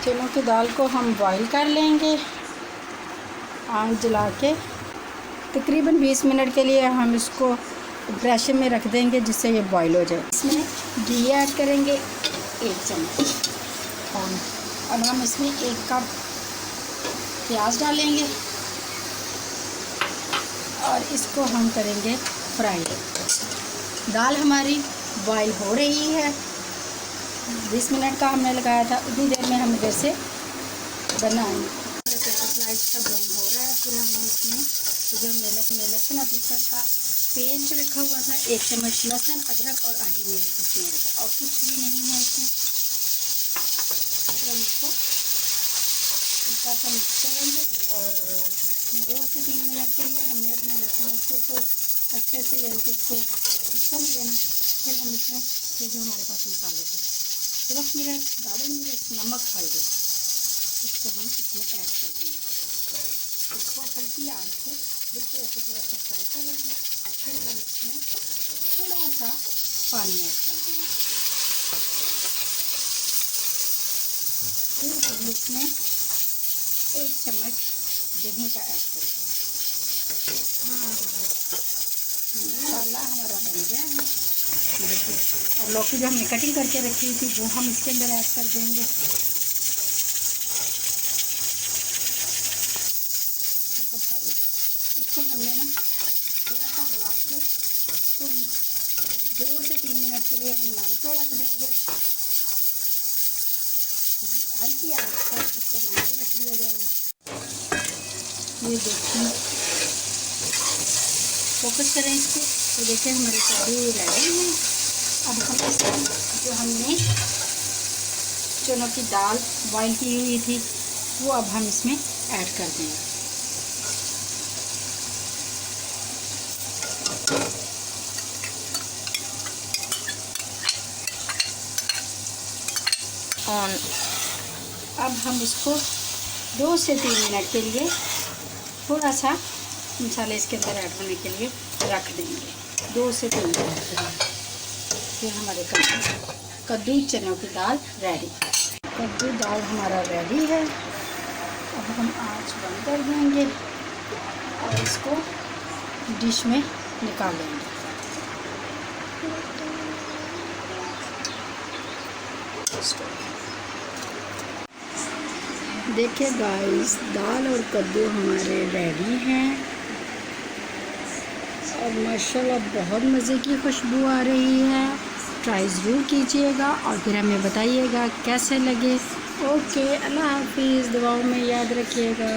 चनों की दाल को हम बॉईल कर लेंगे आग जला के। तकरीबन 20 मिनट के लिए हम इसको प्रेशर में रख देंगे जिससे ये बॉईल हो जाए। इसमें घी ऐड करेंगे 1 चम्मच और अब हम इसमें 1 कप प्याज डालेंगे और इसको हम करेंगे फ्राई। दाल हमारी बॉईल हो रही है, 20 मिनट का हमने लगाया था, उतनी देर में हम इधर से बनाएंगे। प्याज लाइट सा ब्राउन हो रहा है, फिर हमने इसमें जो लहसुन अदरक का पेस्ट रखा हुआ था 1 चम्मच लहसुन अदरक और हरी मिर्च इसमें है और कुछ भी नहीं है इसमें। फिर हम इसको हल्का सा मिक्स करेंगे और 2 से 3 मिनट के लिए हमने अपने लहसुन अच्छे से इसको मिक्स कर देना। फिर हम इसमें ये जो हमारे पास मसाले थे 10 मिनट दाढ़ी मिर्च नमक हल्दी इसको हम इसमें ऐड कर देंगे। इसको हल्की आंच पे बिल्कुल ऐसे थोड़ा सा फ्राई कर लेंगे। फिर हम इसमें थोड़ा सा पानी ऐड कर देंगे। फिर हम इसमें 1 चम्मच दही का ऐड कर देंगे। मसाला हमारा बन गया है। और लौकी जो हमने कटिंग करके रखी थी वो हम इसके अंदर ऐड कर देंगे। इसको हमने ना थोड़ा सा हिला के तो 2 से 3 मिनट के लिए हम नाम पे रख देंगे। हल्की आंच पर इसको नाम पे रख दिया जाएगा। ये देखिए, फोकस करें इस पर, तो देखिए हमारे कद्दू रेडी हैं। अब हम इसमें जो हमने चनों की दाल बॉईल की हुई थी वो अब हम इसमें ऐड कर देंगे। अब हम इसको 2 से 3 मिनट के लिए थोड़ा सा मसाले इसके अंदर ऐड होने के लिए रख देंगे। 2 से 3 मिनट के लिए। फिर हमारे कद्दू चनों की दाल रेडी। कद्दू दाल हमारा रेडी है। अब हम आंच बंद कर देंगे और इसको डिश में निकाल लेंगे। देखिए गाइस, दाल और कद्दू हमारे रेडी हैं और माशाल्लाह बहुत मज़े की खुशबू आ रही है। ट्राई ज़रूर कीजिएगा और फिर हमें बताइएगा कैसे लगे। ओके, अल्लाह हाफिज़, दुआओं में याद रखिएगा।